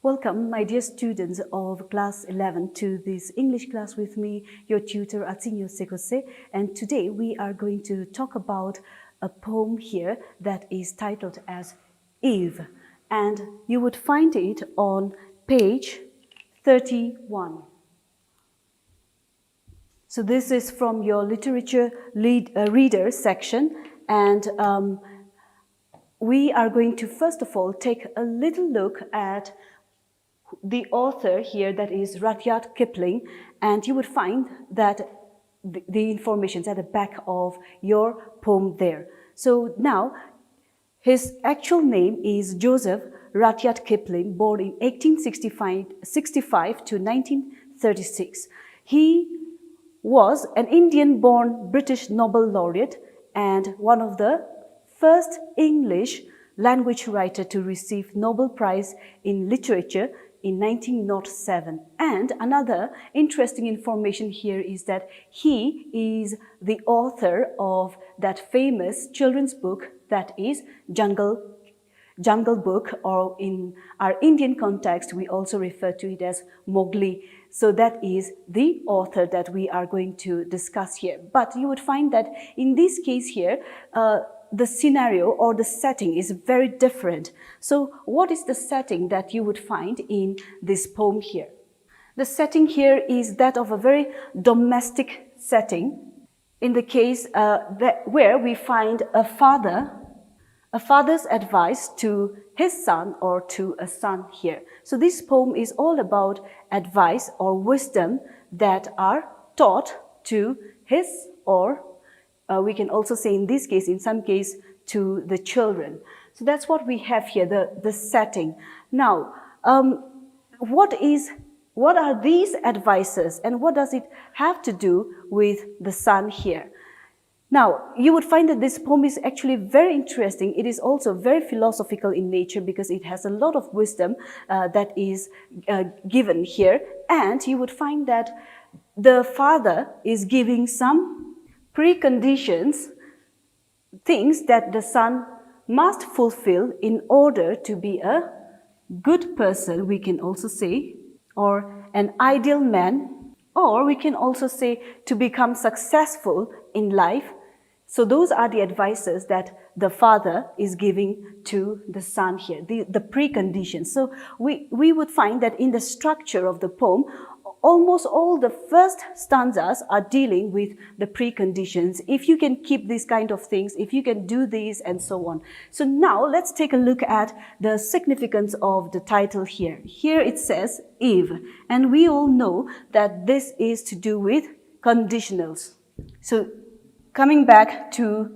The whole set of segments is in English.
Welcome, my dear students of class 11 to this English class with me, your tutor Atsinyo Sekose, and today we are going to talk about a poem here that is titled as Eve, and you would find it on page 31. So this is from your literature reader section, and we are going to first of all take a little look at the author here, that is Rudyard Kipling, and you would find that the information is at the back of your poem there. So now, his actual name is Joseph Rudyard Kipling, born in 1865 to 1936. He was an Indian-born British Nobel laureate and one of the first English language writer to receive Nobel Prize in Literature in 1907. And another interesting information here is that he is the author of that famous children's book that is Jungle Book, or in our Indian context we also refer to it as Mowgli. So that is the author that we are going to discuss here. But you would find that in this case here, the scenario or the setting is very different. So what is the setting that you would find in this poem here? The setting here is that of a very domestic setting, in the case where we find a father's advice to his son or to a son here. So this poem is all about advice or wisdom that are taught to his, or we can also say in this case, in some case, to the children. So that's what we have here, the setting. Now, what are these advices and what does it have to do with the son here? Now, you would find that this poem is actually very interesting. It is also very philosophical in nature because it has a lot of wisdom that is given here. And you would find that the father is giving some preconditions, things that the son must fulfill in order to be a good person, we can also say, or an ideal man, or we can also say to become successful in life. So those are the advices that the father is giving to the son here, the preconditions. So we would find that in the structure of the poem, almost all the first stanzas are dealing with the preconditions. If you can keep these kind of things, if you can do these, and so on. So now let's take a look at the significance of the title here. Here it says Eve, and we all know that this is to do with conditionals. So coming back to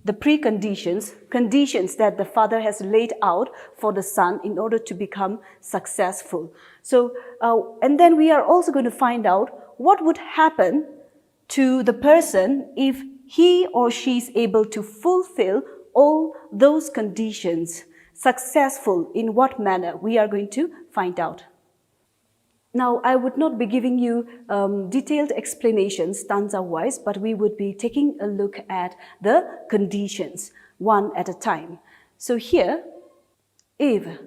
the preconditions, conditions that the father has laid out for the son in order to become successful. So, and then we are also going to find out what would happen to the person if he or she is able to fulfill all those conditions. Successful in what manner? We are going to find out. Now, I would not be giving you detailed explanations stanza-wise, but we would be taking a look at the conditions, one at a time. So here, Eve,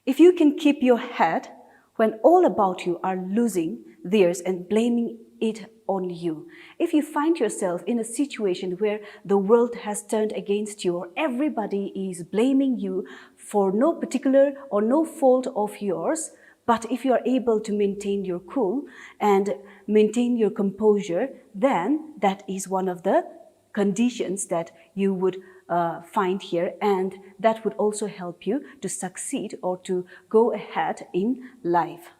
if you can keep your head when all about you are losing theirs and blaming it on you. If you find yourself in a situation where the world has turned against you, or everybody is blaming you for no particular or no fault of yours, but if you are able to maintain your cool and maintain your composure, then that is one of the conditions that you would find here, and that would also help you to succeed or to go ahead in life.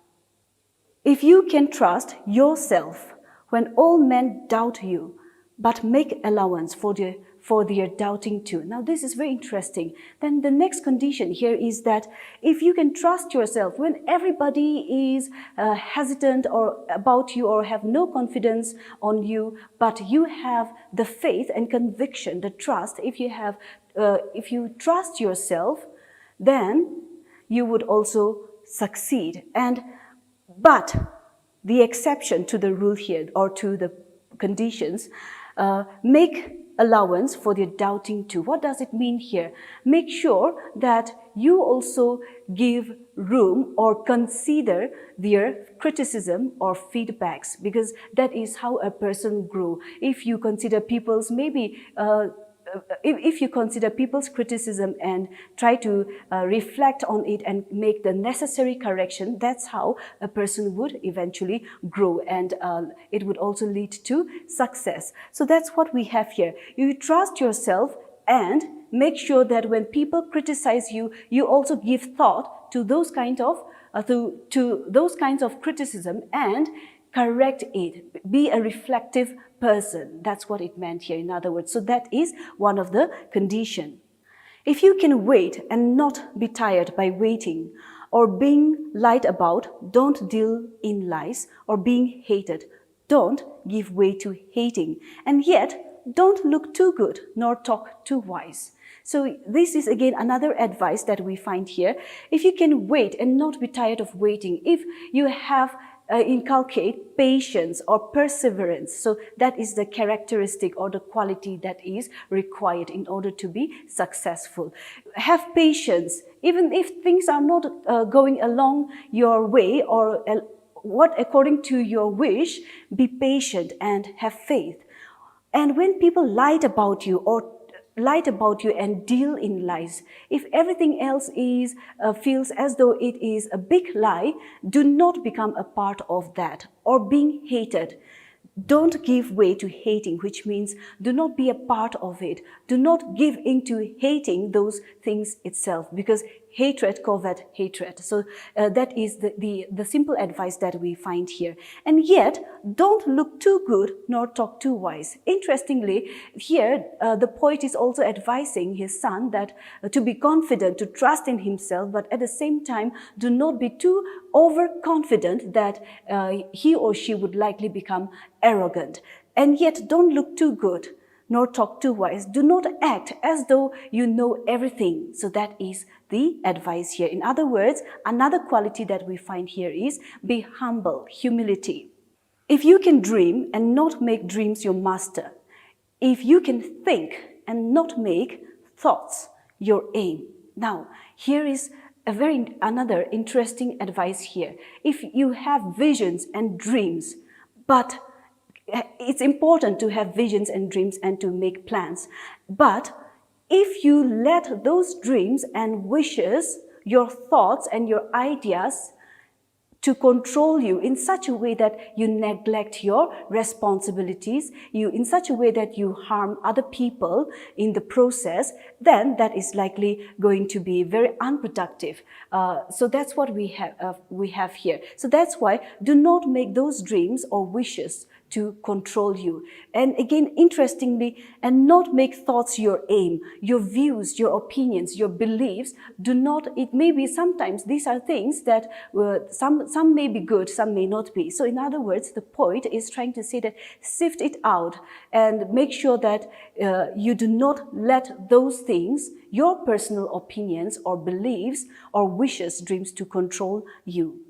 If you can trust yourself when all men doubt you, but make allowance for their doubting too. Now this is very interesting. Then the next condition here is that if you can trust yourself when everybody is hesitant or about you or have no confidence on you, but you have the faith and conviction, the trust, if you trust yourself, then you would also succeed. But the exception to the rule here, or to the conditions, make allowance for their doubting too. What does it mean here? Make sure that you also give room or consider their criticism or feedbacks, because that is how a person grows. If you consider people's if you consider people's criticism and try to reflect on it and make the necessary correction, that's how a person would eventually grow, and it would also lead to success. So that's what we have here. You trust yourself and make sure that when people criticize you, you also give thought to those kind of those kinds of criticism and correct it. Be a reflective person. That's what it meant here, in other words. So that is one of the conditions. If you can wait and not be tired by waiting or being lied about, don't deal in lies, or being hated, don't give way to hating. And yet, don't look too good nor talk too wise. So this is again another advice that we find here. If you can wait and not be tired of waiting, if you have inculcate patience or perseverance. So that is the characteristic or the quality that is required in order to be successful. Have patience, even if things are not going along your way or what according to your wish. Be patient and have faith. And when people lied about you and deal in lies, if everything else is feels as though it is a big lie, do not become a part of that. Or being hated, don't give way to hating, which means do not be a part of it. Do not give into hating those things itself, because hatred covets hatred. So that is the simple advice that we find here. And yet, don't look too good nor talk too wise. Interestingly, here the poet is also advising his son that to be confident, to trust in himself, but at the same time, do not be too overconfident that he or she would likely become arrogant. And yet, don't look too good nor talk too wise. Do not act as though you know everything. So that is the advice here. In other words, another quality that we find here is be humble, humility. If you can dream and not make dreams your master, if you can think and not make thoughts your aim. Now, here is another interesting advice here. If you have visions and dreams, but it's important to have visions and dreams and to make plans. But if you let those dreams and wishes, your thoughts and your ideas to control you in such a way that you neglect your responsibilities, in such a way that you harm other people in the process, then that is likely going to be very unproductive. So that's what we have here. So that's why do not make those dreams or wishes to control you. And again, interestingly, and not make thoughts your aim, your views, your opinions, your beliefs. Do not, it may be sometimes these are things that some may be good, some may not be. So in other words, the poet is trying to say that sift it out and make sure that you do not let those things, your personal opinions or beliefs or wishes, dreams to control you.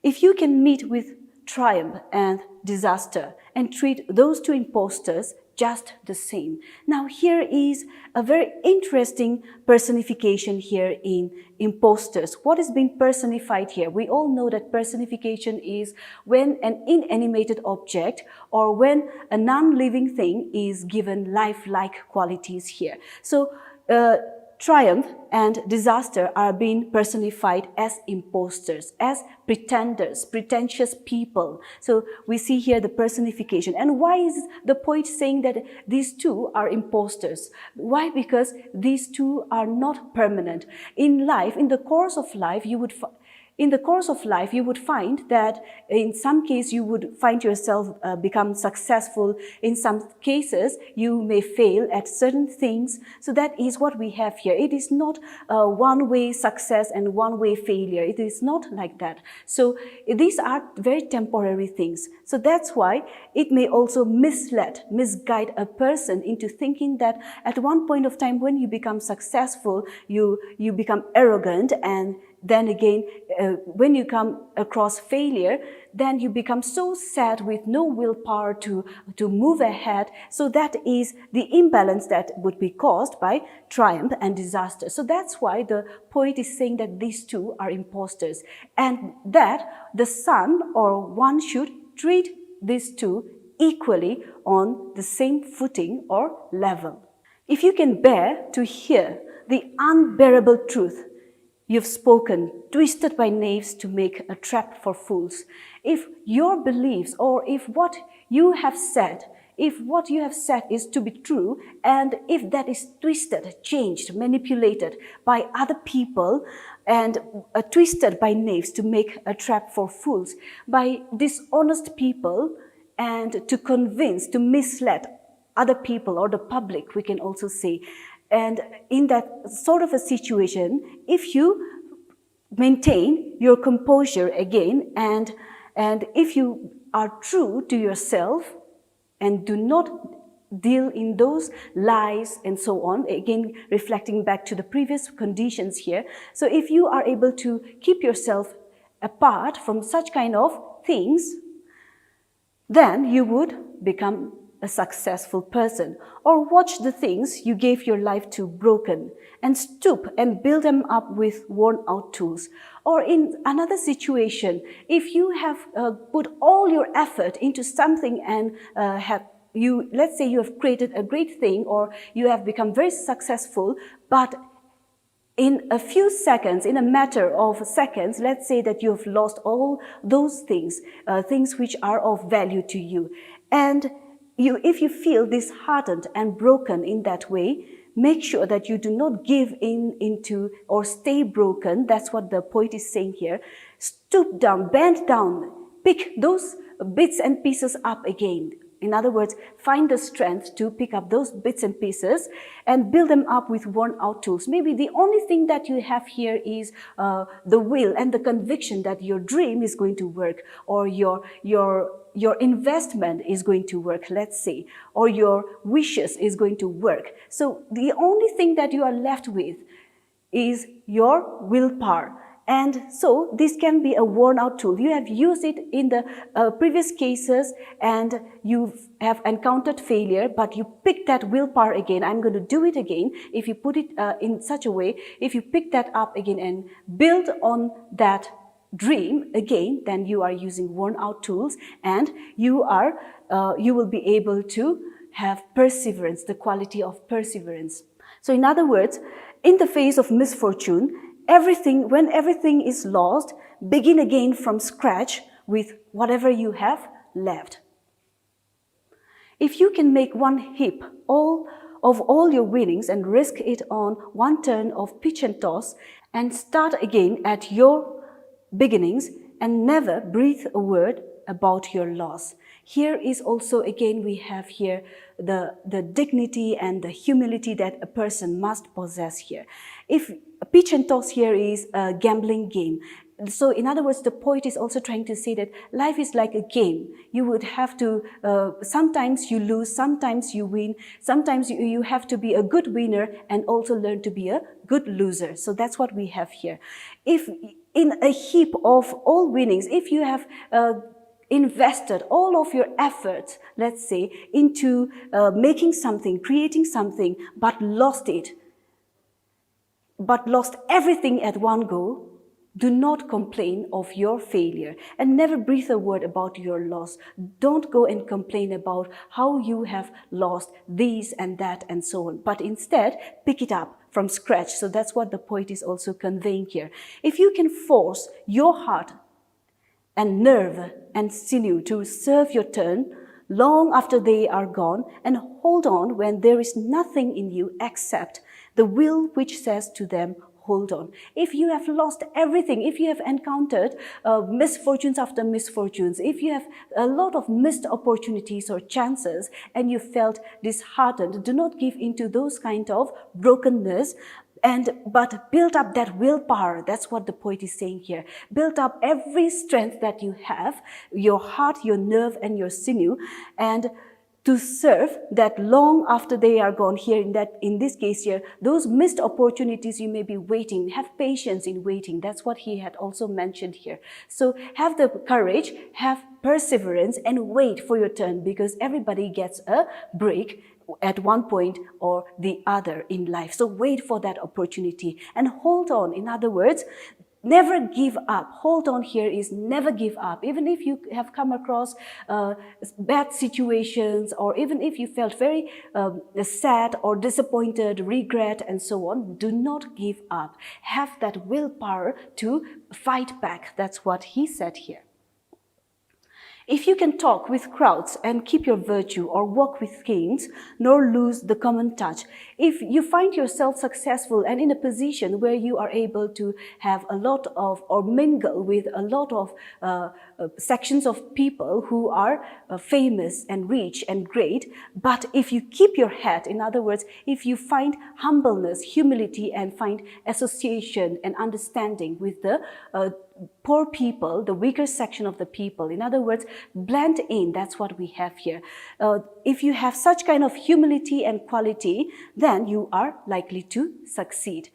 If you can meet with triumph and disaster and treat those two impostors just the same. Now here is a very interesting personification here in impostors. What is being personified here? We all know that personification is when an inanimated object or when a non-living thing is given lifelike qualities here. So triumph and disaster are being personified as imposters, as pretenders, pretentious people. So we see here the personification. And why is the poet saying that these two are imposters? Why? Because these two are not permanent. In life, in the course of life, you would find that in some case you would find yourself become successful. In some cases, you may fail at certain things. So that is what we have here. It is not one-way success and one-way failure. It is not like that. So these are very temporary things. So that's why it may also misguide a person into thinking that at one point of time when you become successful, you become arrogant and then again, when you come across failure, then you become so sad with no willpower to move ahead. So that is the imbalance that would be caused by triumph and disaster. So that's why the poet is saying that these two are impostors, and that the son or one should treat these two equally on the same footing or level. If you can bear to hear the unbearable truth you've spoken, twisted by knaves to make a trap for fools, if your beliefs or if what you have said is to be true, and if that is twisted, changed, manipulated by other people, and twisted by knaves to make a trap for fools, by dishonest people, and to convince, to mislead other people or the public, we can also say. And in that sort of a situation, if you maintain your composure again, and if you are true to yourself and do not deal in those lies and so on, again reflecting back to the previous conditions here. So if you are able to keep yourself apart from such kind of things, then you would become a successful person. Or watch the things you gave your life to broken and stoop and build them up with worn out tools. Or in another situation, if you have put all your effort into something and let's say you have created a great thing, or you have become very successful, but in a few seconds, in a matter of seconds, let's say that you have lost all those things, things which are of value to you. And if you feel disheartened and broken in that way, make sure that you do not give into or stay broken. That's what the poet is saying here. Stoop down, bend down, pick those bits and pieces up again. In other words, find the strength to pick up those bits and pieces and build them up with worn out tools. Maybe the only thing that you have here is the will and the conviction that your dream is going to work, or your investment is going to work, let's say, or your wishes is going to work. So the only thing that you are left with is your willpower. And so this can be a worn out tool. You have used it in the previous cases and you have encountered failure, but you pick that willpower again. I'm going to do it again. If you put it in such a way, if you pick that up again and build on that dream again, then you are using worn out tools, and you will be able to have perseverance, the quality of perseverance. So in other words, in the face of misfortune, when everything is lost, begin again from scratch with whatever you have left. If you can make one heap of all your winnings and risk it on one turn of pitch and toss, and start again at your beginnings and never breathe a word about your loss. Here is also, again, we have here the dignity and the humility that a person must possess here. If pitch and toss here is a gambling game. So in other words, the poet is also trying to say that life is like a game. You would have to, sometimes you lose, sometimes you win, sometimes you have to be a good winner and also learn to be a good loser. So that's what we have here. If in a heap of all winnings, if you have invested all of your efforts, let's say, into making something, creating something, but lost everything at one go, do not complain of your failure and never breathe a word about your loss. Don't go and complain about how you have lost these and that and so on, but instead pick it up from scratch. So that's what the poet is also conveying here. If you can force your heart and nerve and sinew to serve your turn long after they are gone, and hold on when there is nothing in you except the will which says to them, hold on. If you have lost everything, if you have encountered misfortunes after misfortunes, if you have a lot of missed opportunities or chances and you felt disheartened, do not give into those kind of brokenness, but build up that willpower. That's what the poet is saying here. Build up every strength that you have, your heart, your nerve, and your sinew, and to serve that long after they are gone. Here in this case here, those missed opportunities you may be waiting, have patience in waiting. That's what he had also mentioned here. So have the courage, have perseverance, and wait for your turn, because everybody gets a break at one point or the other in life. So wait for that opportunity and hold on. In other words, never give up. Hold on here is never give up. Even if you have come across bad situations, or even if you felt very sad or disappointed, regret and so on, do not give up. Have that willpower to fight back. That's what he said here. If you can talk with crowds and keep your virtue, or walk with kings, nor lose the common touch. If you find yourself successful and in a position where you are able to have a lot of, or mingle with a lot of sections of people who are famous and rich and great, but if you keep your head, in other words, if you find humbleness, humility, and find association and understanding with the poor people, the weaker section of the people. In other words, blend in. That's what we have here. If you have such kind of humility and quality, then you are likely to succeed.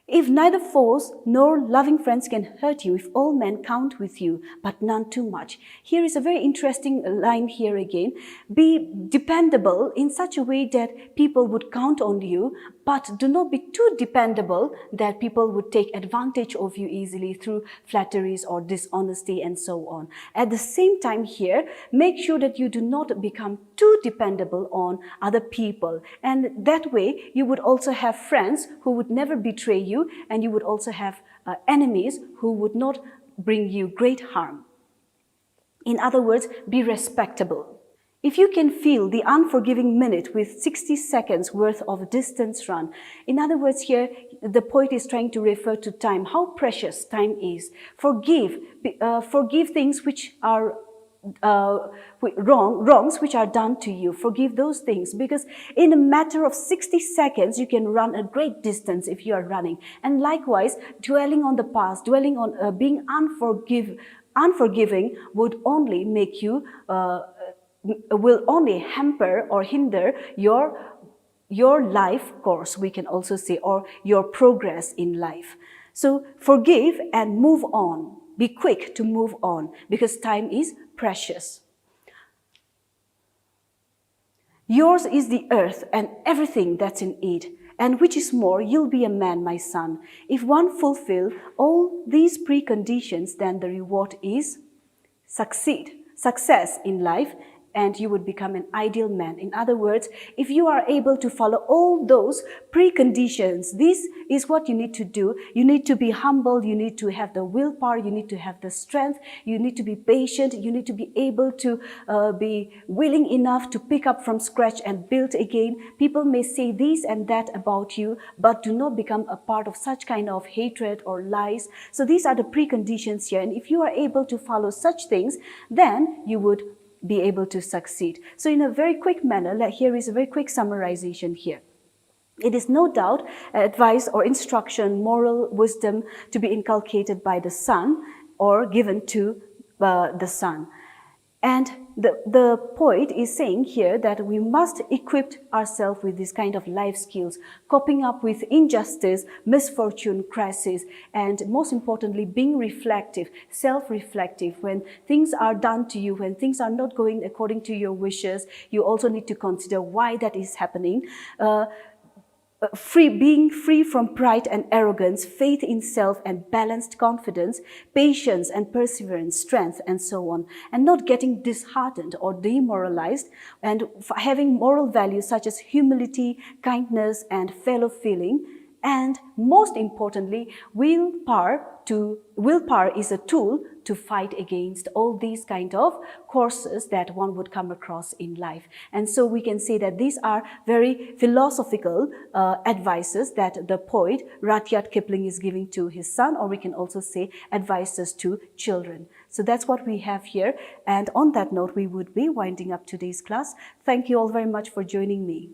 If neither foes nor loving friends can hurt you, if all men count with you, but none too much. Here is a very interesting line here again. Be dependable in such a way that people would count on you, but do not be too dependable that people would take advantage of you easily through flatteries or dishonesty and so on. At the same time here, make sure that you do not become too dependable on other people. And that way, you would also have friends who would never betray you, and you would also have enemies who would not bring you great harm. In other words, be respectable. If you can feel the unforgiving minute with 60 seconds worth of distance run, in other words here, the poet is trying to refer to time, how precious time is. Forgive things which are wrongs which are done to you. Forgive those things, because in a matter of 60 seconds you can run a great distance if you are running. And likewise, dwelling on the past, dwelling on being unforgiving would only make you will only hamper or hinder your life course, we can also say, or your progress in life. So forgive and move on. Be quick to move on, because time is precious. Yours is the earth and everything that's in it, and which is more, you'll be a man, my son. If one fulfill all these preconditions, then the reward is success in life, and you would become an ideal man. In other words, if you are able to follow all those preconditions, this is what you need to do. You need to be humble, you need to have the willpower, you need to have the strength, you need to be patient, you need to be able to be willing enough to pick up from scratch and build again. People may say this and that about you, but do not become a part of such kind of hatred or lies. So these are the preconditions here, and if you are able to follow such things, then you would be able to succeed. So in a very quick manner, here is a very quick summarization here. It is no doubt advice or instruction, moral wisdom to be inculcated by the son or given to the son. And the poet is saying here that we must equip ourselves with this kind of life skills, coping up with injustice, misfortune, crisis, and most importantly, being reflective, self-reflective. When things are done to you, when things are not going according to your wishes, you also need to consider why that is happening. Being free from pride and arrogance, faith in self and balanced confidence, patience and perseverance, strength and so on, and not getting disheartened or demoralized, and having moral values such as humility, kindness and fellow feeling, and most importantly, willpower is a tool to fight against all these kind of courses that one would come across in life. And so we can say that these are very philosophical advices that the poet Rudyard Kipling is giving to his son, or we can also say advices to children. So that's what we have here. And on that note, we would be winding up today's class. Thank you all very much for joining me.